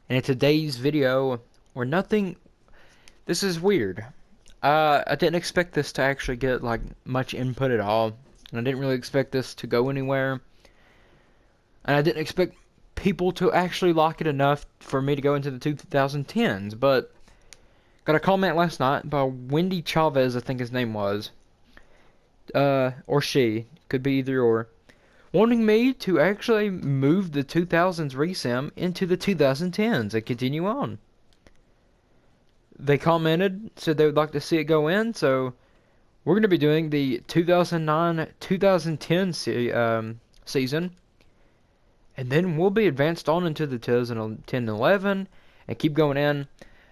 And in today's video, this is weird. I didn't expect this to actually get like much input at all, and I didn't really expect this to go anywhere, and I didn't expect people to actually like it enough for me to go into the 2010s. But got a comment last night by Wendy Chavez, I think his name was, or she, could be either or, wanting me to actually move the 2000s resim into the 2010s and continue on. They commented, said they would like to see it go in, so we're going to be doing the 2009-2010 season, and then we'll be advanced on into the 2010-11 and keep going in.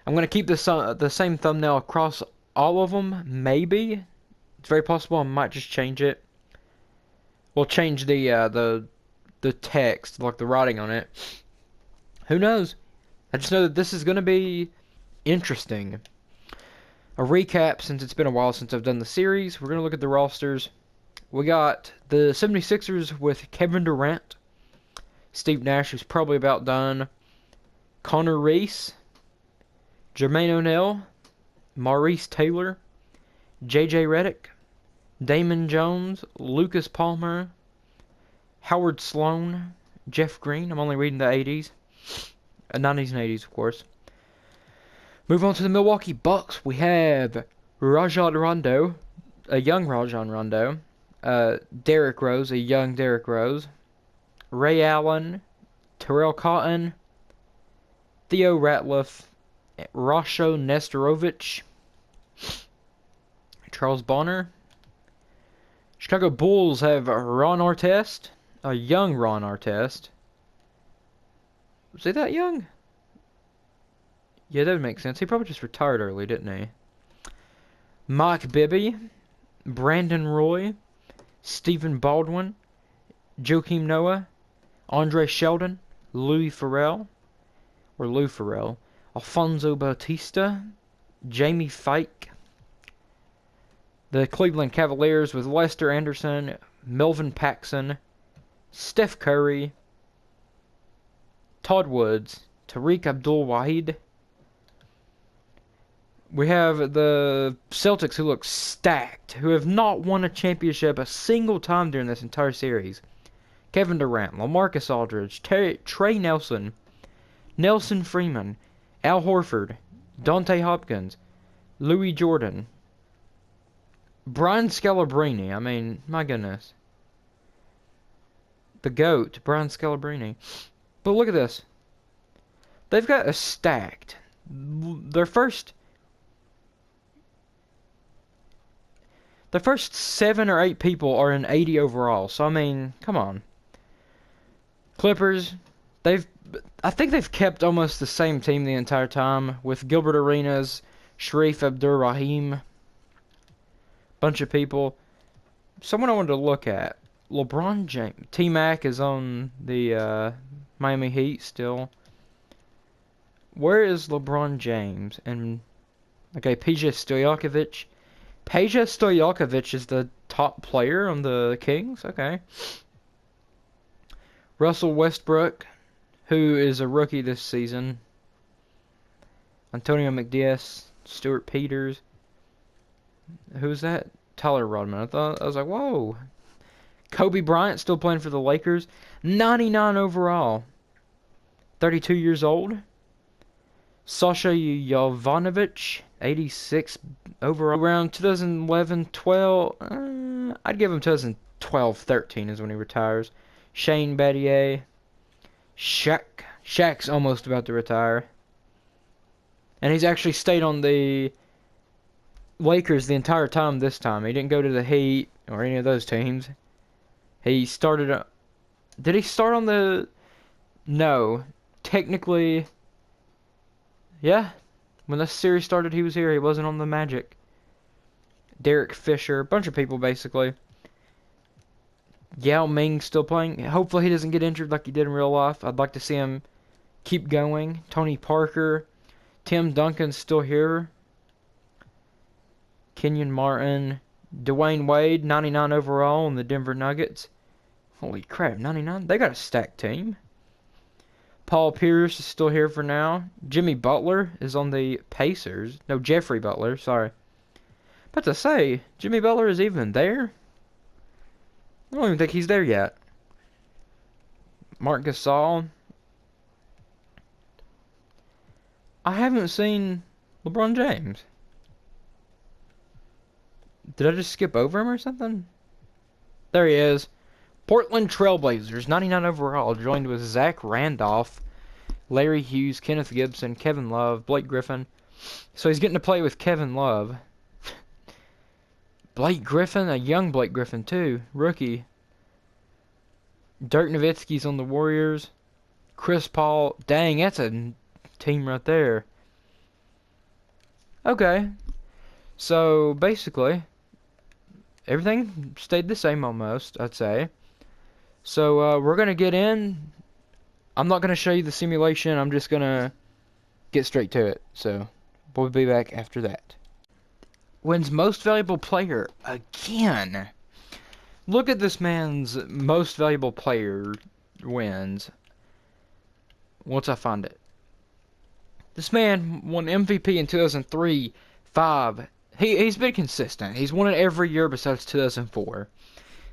I'm going to keep the same thumbnail across all of them, maybe. It's very possible I might just change it. We'll change the text, like the writing on it. Who knows? I just know that this is going to be interesting. A recap, since it's been a while since I've done the series. We're going to look at the rosters. We got the 76ers with Kevin Durant, Steve Nash, who's probably about done, Connor Reese, Jermaine O'Neal, Maurice Taylor, J.J. Redick, Damon Jones, Lucas Palmer, Howard Sloan, Jeff Green. I'm only reading the 80s. 90s and 80s, of course. Move on to the Milwaukee Bucks. We have Rajon Rondo, a young Rajon Rondo. Derrick Rose, a young Derrick Rose. Ray Allen, Terrell Cotton, Theo Ratliff, Rasho Nesterovich, Charles Bonner. Chicago Bulls have Ron Artest, a young Ron Artest. Was he that young? Yeah, that would make sense. He probably just retired early, didn't he? Mike Bibby, Brandon Roy, Stephen Baldwin, Joakim Noah, Andre Sheldon, Lou Farrell, Alfonso Bautista, Jamie Fike. The Cleveland Cavaliers with Lester Anderson, Melvin Paxson, Steph Curry, Todd Woods, Tariq Abdul-Wahid. We have the Celtics, who look stacked, who have not won a championship a single time during this entire series. Kevin Durant, LaMarcus Aldridge, Trey Nelson, Nelson Freeman, Al Horford, Dante Hopkins, Louis Jordan, Brian Scalabrine. I mean, my goodness. The GOAT, Brian Scalabrine. But look at this. They've got a stacked. Their first 7 or 8 people are in 80 overall. So, I mean, come on. Clippers, I think they've kept almost the same team the entire time, with Gilbert Arenas, Sharif Abdur-Rahim, bunch of people. Someone I wanted to look at. LeBron James. T-Mac is on the Miami Heat still. Where is LeBron James? And okay, Peja Stojakovic. Peja Stojakovic is the top player on the Kings. Okay. Russell Westbrook, who is a rookie this season. Antonio McDias, Stuart Peters. Who's that? Tyler Rodman. I was like, whoa. Kobe Bryant still playing for the Lakers. 99 overall. 32 years old. Sasha Jovanovic, 86 overall. Around 2011-12. I'd give him 2012-13 is when he retires. Shane Battier. Shaq's almost about to retire. And he's actually stayed on the Lakers the entire time this time. He didn't go to the Heat or any of those teams. He started... Did he start on the... No. Technically... Yeah. When this series started, he was here. He wasn't on the Magic. Derek Fisher. A bunch of people, basically. Yao Ming still playing. Hopefully he doesn't get injured like he did in real life. I'd like to see him keep going. Tony Parker. Tim Duncan's still here. Kenyon Martin. Dwayne Wade, 99 overall on the Denver Nuggets. Holy crap, 99? They got a stacked team. Paul Pierce is still here for now. Jimmy Butler is on the Pacers. No, Jeffrey Butler, sorry. About to say, Jimmy Butler is even there? I don't even think he's there yet. Marc Gasol. I haven't seen LeBron James. Did I just skip over him or something? There he is. Portland Trailblazers, 99 overall, joined with Zach Randolph, Larry Hughes, Kenneth Gibson, Kevin Love, Blake Griffin. So he's getting to play with Kevin Love. Blake Griffin, a young Blake Griffin too, rookie. Dirk Nowitzki's on the Warriors. Chris Paul, dang, that's a team right there. Okay, so basically, everything stayed the same almost, I'd say. So we're going to get in. I'm not going to show you the simulation. I'm just going to get straight to it. So we'll be back after that. Wins most valuable player again. Look at this man's most valuable player wins. Once I find it. This man won MVP in 2003, 5. He's been consistent. He's won it every year besides 2004.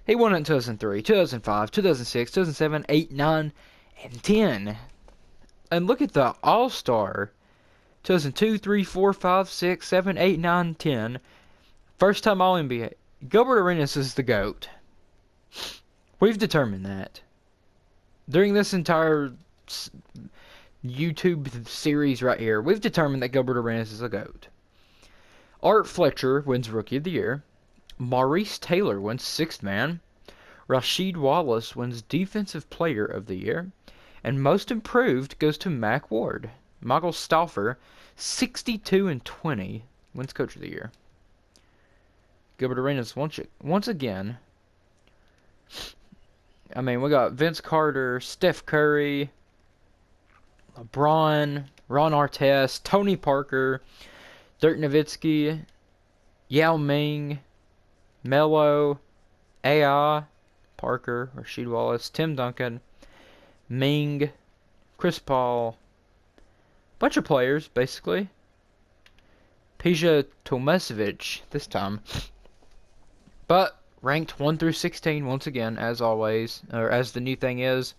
He won it in 2003, 2005, 2006, 2007, 8, 9, and 10. And look at the All-Star. 2002, 3, 4, 5, 6, 7, 8, 9, 10. First time All-NBA. Gilbert Arenas is the GOAT. We've determined that. During this entire YouTube series right here, we've determined that Gilbert Arenas is the GOAT. Art Fletcher wins Rookie of the Year. Maurice Taylor wins Sixth Man. Rasheed Wallace wins Defensive Player of the Year. And Most Improved goes to Mack Ward. Michael Stauffer, 62 and 20, wins Coach of the Year. Gilbert Arenas once again. I mean, we got Vince Carter, Steph Curry, LeBron, Ron Artest, Tony Parker, Dirk Nowitzki, Yao Ming, Melo, A.I., Parker, Rasheed Wallace, Tim Duncan, Ming, Chris Paul, bunch of players, basically. Peja Tomasevic this time. But ranked 1 through 16 once again, as always, or as the new thing is.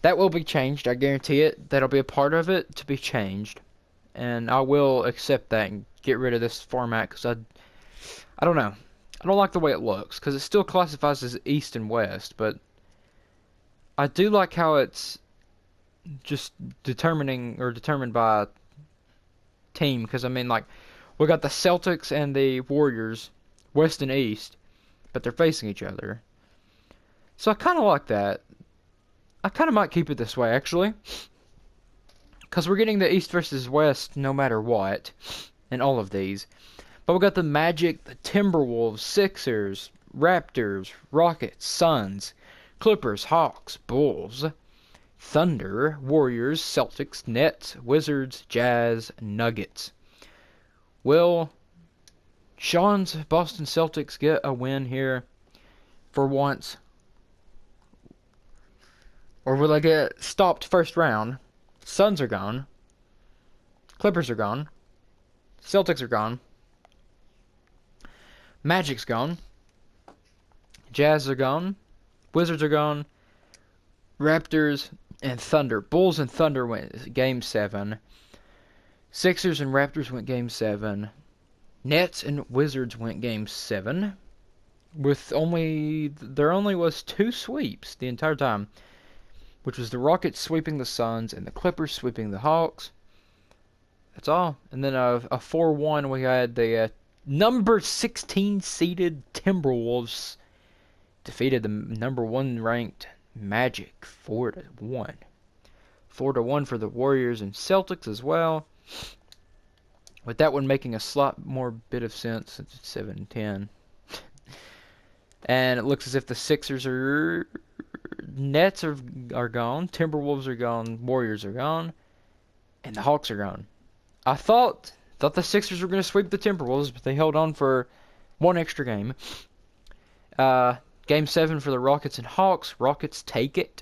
That will be changed, I guarantee it. That'll be a part of it to be changed. And I will accept that and get rid of this format because I don't know. I don't like the way it looks because it still classifies as East and West, but I do like how it's just determined by team because I mean, like, we got the Celtics and the Warriors, West and East, but they're facing each other. So I kind of like that. I kind of might keep it this way, actually. Because we're getting the East versus West no matter what in all of these. But we got the Magic, the Timberwolves, Sixers, Raptors, Rockets, Suns, Clippers, Hawks, Bulls, Thunder, Warriors, Celtics, Nets, Wizards, Jazz, Nuggets. Will Sean's Boston Celtics get a win here for once? Or will they get stopped first round? Suns are gone. Clippers are gone. Celtics are gone. Magic's gone. Jazz are gone. Wizards are gone. Raptors and Thunder. Bulls and Thunder went Game 7. Sixers and Raptors went Game 7. Nets and Wizards went Game 7. There only was 2 sweeps the entire time, which was the Rockets sweeping the Suns and the Clippers sweeping the Hawks. That's all. And then a 4-1, we had the number 16 seeded Timberwolves defeated the number 1 ranked Magic 4-1. 4-1 for the Warriors and Celtics as well. With that one making a lot more bit of sense since it's 7-10. And it looks as if the Sixers are... Nets are gone, Timberwolves are gone, Warriors are gone, and the Hawks are gone. I thought the Sixers were going to sweep the Timberwolves, but they held on for one extra game. Game 7 for the Rockets and Hawks. Rockets take it.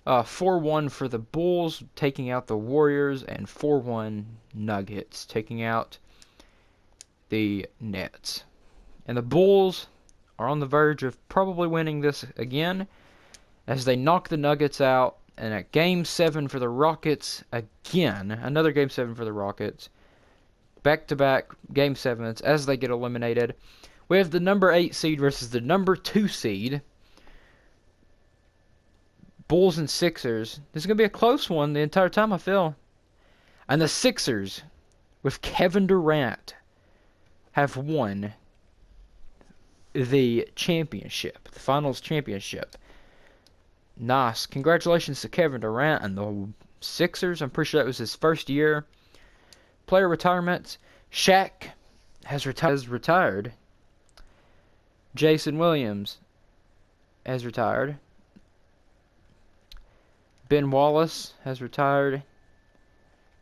4-1 for the Bulls, taking out the Warriors, and 4-1 Nuggets, taking out the Nets. And the Bulls are on the verge of probably winning this again, as they knock the Nuggets out, and a Game 7 for the Rockets again. Another Game 7 for the Rockets. Back-to-back Game 7s as they get eliminated. We have the number 8 seed versus the number 2 seed. Bulls and Sixers. This is going to be a close one the entire time, I feel. And the Sixers, with Kevin Durant, have won the championship, the finals championship. Nice. Congratulations to Kevin Durant and the Sixers. I'm pretty sure that was his first year. Player retirements. Shaq has retired. Jason Williams has retired. Ben Wallace has retired.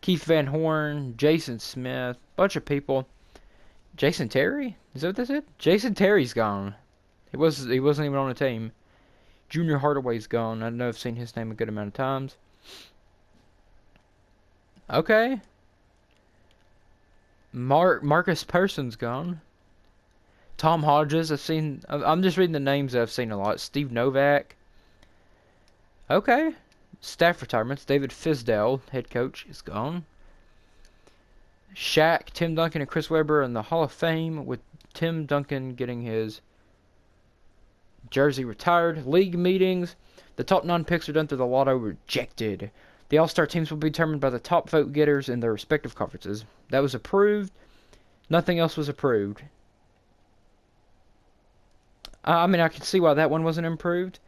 Keith Van Horn, Jason Smith, bunch of people. Jason Terry? Is that what this is? Jason Terry's gone. He wasn't even on the team. Junior Hardaway's gone. I know I've seen his name a good amount of times. Okay. Marcus Person's gone. Tom Hodges, I'm just reading the names that I've seen a lot. Steve Novak. Okay. Staff retirements. David Fizdale, head coach, is gone. Shaq, Tim Duncan, and Chris Webber in the Hall of Fame, with Tim Duncan getting his jersey retired. League meetings. The top 9 picks are done through the lotto rejected. The All-Star teams will be determined by the top vote getters in their respective conferences. That was approved. Nothing else was approved. I mean, I can see why that one wasn't improved.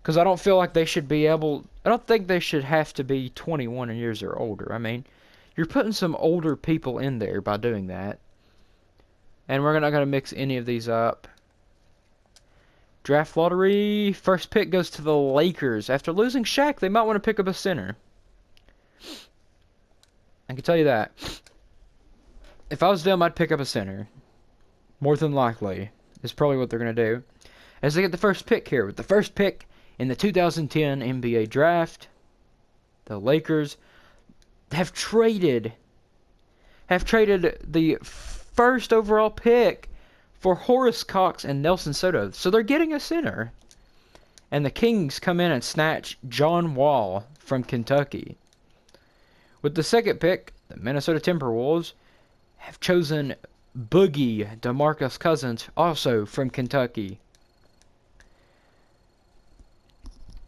Because I don't feel like they should be able... I don't think they should have to be 21 years or older. I mean, you're putting some older people in there by doing that. And we're not going to mix any of these up. Draft lottery. First pick goes to the Lakers. After losing Shaq, they might want to pick up a center. I can tell you that. If I was them, I'd pick up a center. More than likely. Is probably what they're going to do. As they get the first pick here. With the first pick in the 2010 NBA Draft, the Lakers have traded the first overall pick for Horace Cox and Nelson Soto. So they're getting a center. And the Kings come in and snatch John Wall from Kentucky. With the second pick, the Minnesota Timberwolves have chosen Boogie DeMarcus Cousins, also from Kentucky.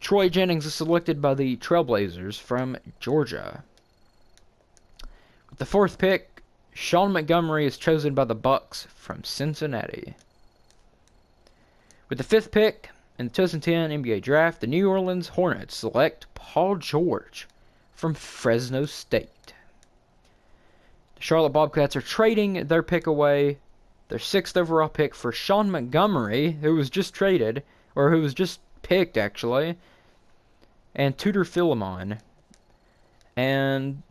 Troy Jennings is selected by the Trailblazers from Georgia. With the fourth pick, Shawn Montgomery is chosen by the Bucks from Cincinnati. With the fifth pick in the 2010 NBA Draft, the New Orleans Hornets select Paul George from Fresno State. The Charlotte Bobcats are trading their pick away, their 6th overall pick, for Shawn Montgomery, who was just traded, or who was just picked, actually, and Tudor Philemon. And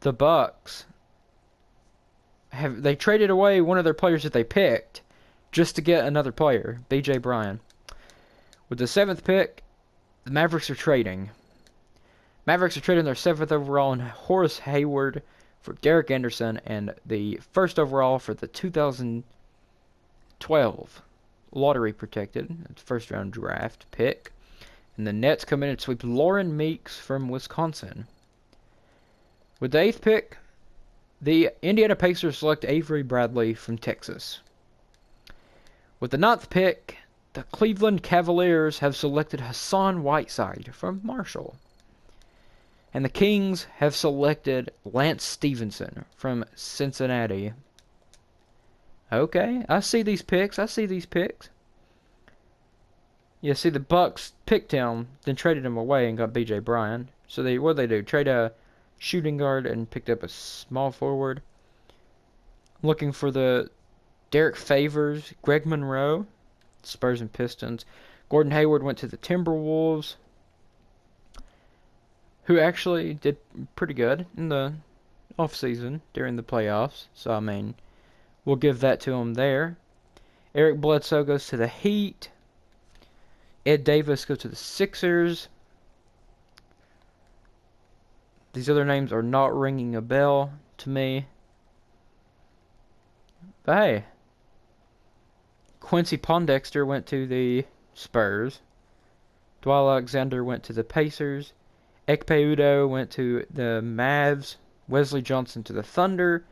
the Bucks they traded away one of their players that they picked just to get another player, B.J. Bryan. With the 7th pick, the Mavericks are trading. Mavericks are trading their 7th overall and Horace Hayward for Derek Anderson, and the 1st overall for the 2012 lottery protected first round draft pick. And the Nets come in and sweep LOREN MEEKS from Wisconsin. With the 8th pick, the Indiana Pacers select Avery Bradley from Texas. With the 9th pick, the Cleveland Cavaliers have selected HASSAN Whiteside from Marshall. And the Kings have selected Lance Stevenson from Cincinnati. Okay, I see these picks. Yeah, see, the Bucks picked him, then traded him away and got B.J. Bryan. So what did they do? Trade a shooting guard and picked up a small forward. Looking for the Derek Favors, Greg Monroe, Spurs and Pistons. Gordon Hayward went to the Timberwolves, who actually did pretty good in the offseason during the playoffs. So, I mean, we'll give that to him there. Eric Bledsoe goes to the Heat. Ed Davis goes to the Sixers. These other names are not ringing a bell to me. But hey, Quincy Pondexter went to the Spurs. Dwight Alexander went to the Pacers. Ekpe Udoh went to the Mavs. Wesley Johnson to the Thunder.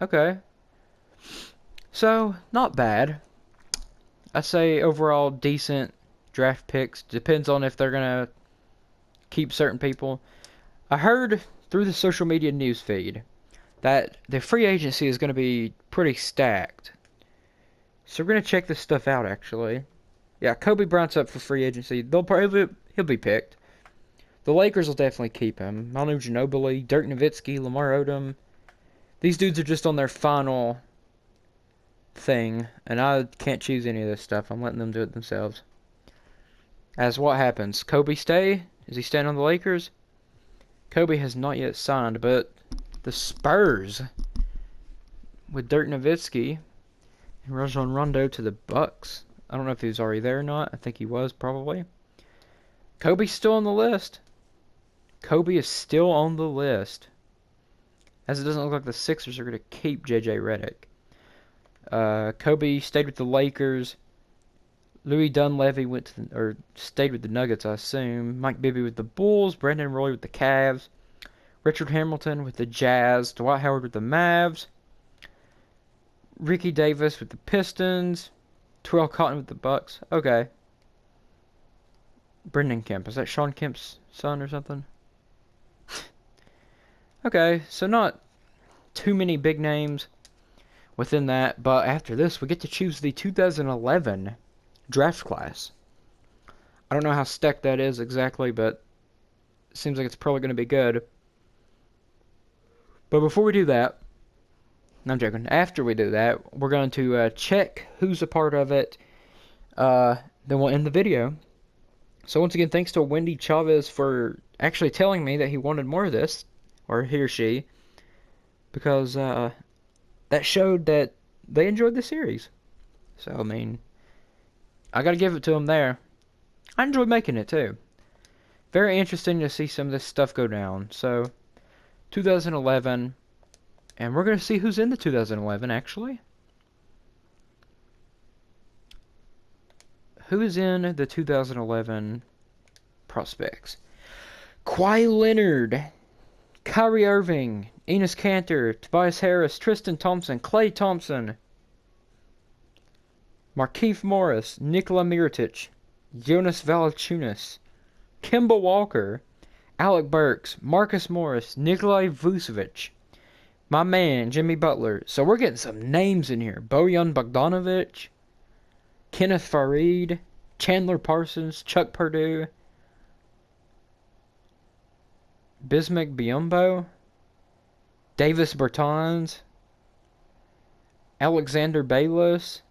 Okay. So, not bad. I say overall decent draft picks. Depends on if they're going to keep certain people. I heard through the social media news feed that the free agency is going to be pretty stacked. So we're going to check this stuff out, actually. Yeah, Kobe Bryant's up for free agency. He'll be picked. The Lakers will definitely keep him. Manu Ginobili, Dirk Nowitzki, Lamar Odom. These dudes are just on their final thing, and I can't choose any of this stuff. I'm letting them do it themselves. As what happens? Kobe stay? Is he staying on the Lakers? Kobe has not yet signed, but the Spurs with Dirk Nowitzki and Rajon Rondo to the Bucks. I don't know if he was already there or not. I think he was, probably. Kobe's still on the list. Kobe is still on the list. As it doesn't look like the Sixers are going to keep J.J. Redick. Kobe stayed with the Lakers. Louis Dunleavy stayed with the Nuggets, I assume. Mike Bibby with the Bulls. Brandon Roy with the Cavs. Richard Hamilton with the Jazz. Dwight Howard with the Mavs. Ricky Davis with the Pistons. Terrell Cotton with the Bucks. Okay. Brendan Kemp. Is that Sean Kemp's son or something? Okay, so not too many big names within that, but after this we get to choose the 2011 draft class. I don't know how stacked that is exactly, but it seems like it's probably going to be good. But before we do that, no, I'm joking. After we do that, we're going to check who's a part of it. Then we'll end the video. So once again, thanks to Wendy Chavez for actually telling me that he wanted more of this. Or he or she, because that showed that they enjoyed the series. So, I mean, I gotta give it to them there. I enjoyed making it, too. Very interesting to see some of this stuff go down. So, 2011, and we're gonna see who's in the 2011, actually. Who is in the 2011 prospects? Kawhi Leonard, Kyrie Irving, Enes Kanter, Tobias Harris, Tristan Thompson, Klay Thompson, Markieff Morris, Nikola Mirotic, Jonas Valanciunas, Kemba Walker, Alec Burks, Marcus Morris, Nikolai Vucevic, my man Jimmy Butler. So we're getting some names in here. Bojan Bogdanovic, Kenneth Farid, Chandler Parsons, Chuck Purdue, Bismack Biyombo, Davis Bertans, Alexander Bayless,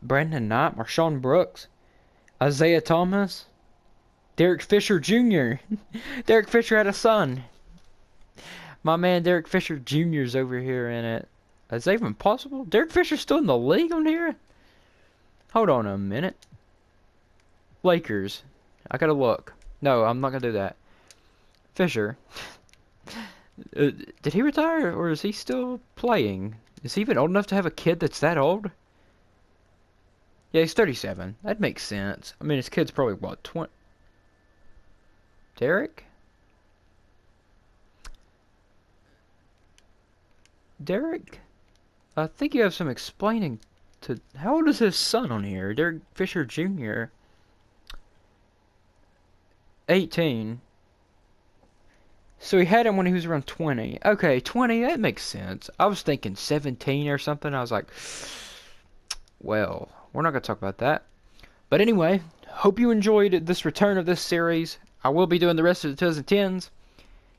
Brandon Knight, Marshawn Brooks, Isaiah Thomas, Derek Fisher Jr. Derek Fisher had a son. My man Derek Fisher Jr. is over here in it. Is that even possible? Derek Fisher's still in the league on here? Hold on a minute. Lakers. I gotta look. No, I'm not gonna do that. Fisher. Did he retire, or is he still playing? Is he even old enough to have a kid that's that old? Yeah, he's 37. That makes sense. I mean, his kid's probably, what, 20? Derek? Derek? I think you have some explaining to... How old is his son on here? Derek Fisher Jr. 18. So he had him when he was around 20. Okay, 20, that makes sense. I was thinking 17 or something. I was like, well, we're not going to talk about that. But anyway, hope you enjoyed this return of this series. I will be doing the rest of the 2010s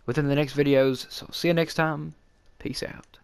within the next videos. So see you next time. Peace out.